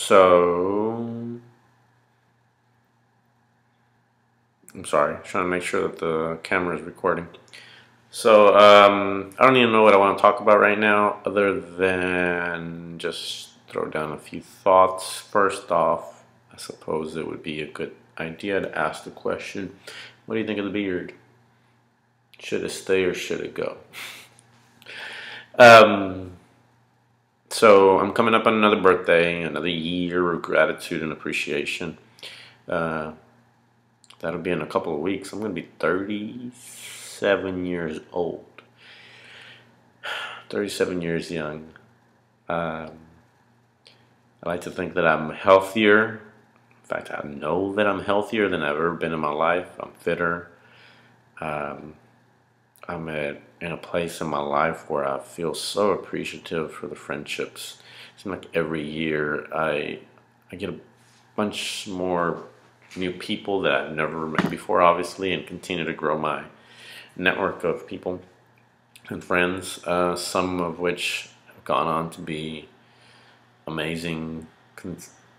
So, I'm sorry, trying to make sure that the camera is recording. So, I don't even know what I want to talk about right now, other than just throw down a few thoughts. First off, I suppose it would be a good idea to ask the question, what do you think of the beard? Should it stay or should it go? Um, so I'm coming up on another birthday, another year of gratitude and appreciation. Uh, that'll be in a couple of weeks. I'm going to be 37 years old. 37 years young. Um, I like to think that I'm healthier. In fact, I know that I'm healthier than I've ever been in my life. I'm fitter. Um, in a place in my life where I feel so appreciative for the friendships. It seems like every year I get a bunch more new people that I've never met before, obviously, and continue to grow my network of people and friends, some of which have gone on to be amazing,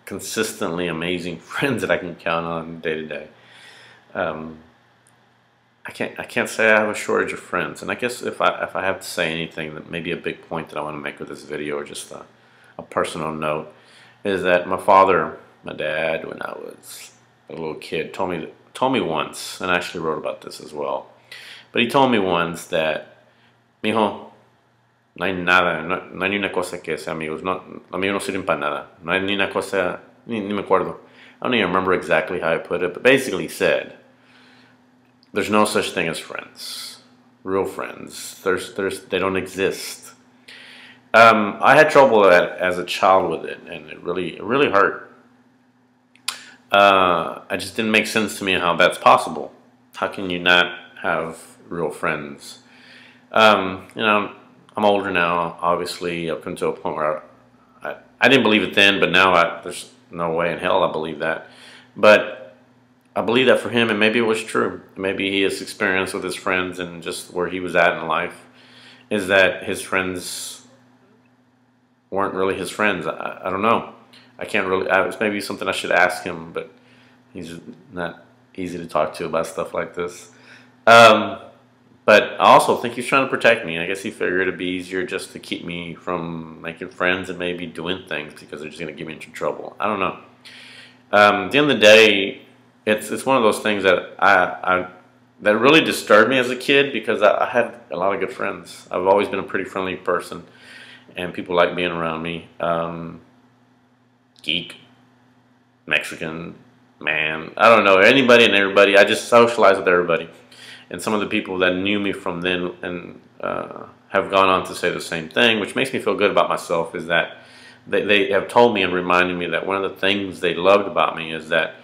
consistently amazing friends that I can count on day to day. I can't say I have a shortage of friends, and I guess if I have to say anything, that maybe a big point that I want to make with this video, or just a personal note, is that my dad, when I was a little kid, told me once, and I actually wrote about this as well. But he told me once that, mijo, no hay nada, no hay ni una cosa que sea amigos, no, amigos no sirven para nada, no hay ni una cosa, ni me acuerdo. I don't even remember exactly how I put it, but basically he said, there's no such thing as friends, real friends. They don't exist. I had trouble as a child with it, and it really hurt. It just didn't make sense to me how that's possible. How can you not have real friends? You know, I'm older now, obviously, up until a point where I didn't believe it then, but now there's no way in hell I believe that. But I believe that for him, and maybe it was true. Maybe his experience with his friends and just where he was at in life is that his friends weren't really his friends. I don't know. I can't really. It's maybe something I should ask him, but he's not easy to talk to about stuff like this. But I also think he's trying to protect me. I guess he figured it'd be easier just to keep me from making friends and maybe doing things because they're just going to get me into trouble. I don't know. At the end of the day, it's one of those things that that really disturbed me as a kid because I had a lot of good friends. I've always been a pretty friendly person, and people like being around me. Geek, Mexican, man, I don't know, anybody and everybody. I just socialize with everybody. And some of the people that knew me from then and have gone on to say the same thing, which makes me feel good about myself, is that they have told me and reminded me that one of the things they loved about me is that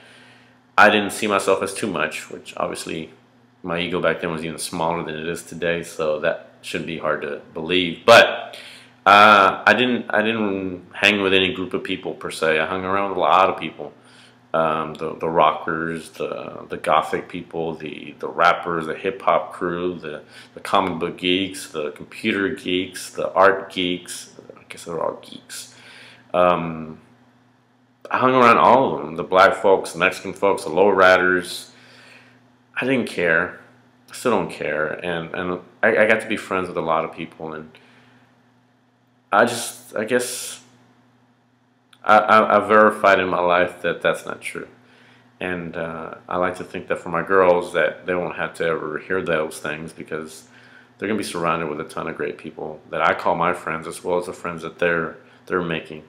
I didn't see myself as too much, which obviously my ego back then was even smaller than it is today, so that shouldn't be hard to believe. But I didn't hang with any group of people per se. I hung around with a lot of people. The rockers, the gothic people, the rappers, the hip hop crew, the comic book geeks, the computer geeks, the art geeks. I guess they're all geeks. I hung around all of them, the black folks, the Mexican folks, the lowriders. I didn't care. I still don't care. And I got to be friends with a lot of people. And I guess I verified in my life that that's not true. And I like to think that for my girls that they won't have to ever hear those things because they're going to be surrounded with a ton of great people that I call my friends as well as the friends that they're making.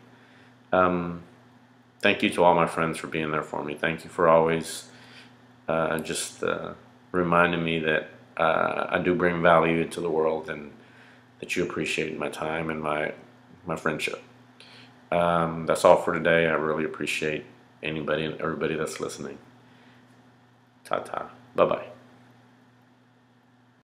Thank you to all my friends for being there for me. Thank you for always just reminding me that I do bring value into the world and that you appreciate my time and my friendship. That's all for today. I really appreciate anybody and everybody that's listening. Ta-ta. Bye-bye.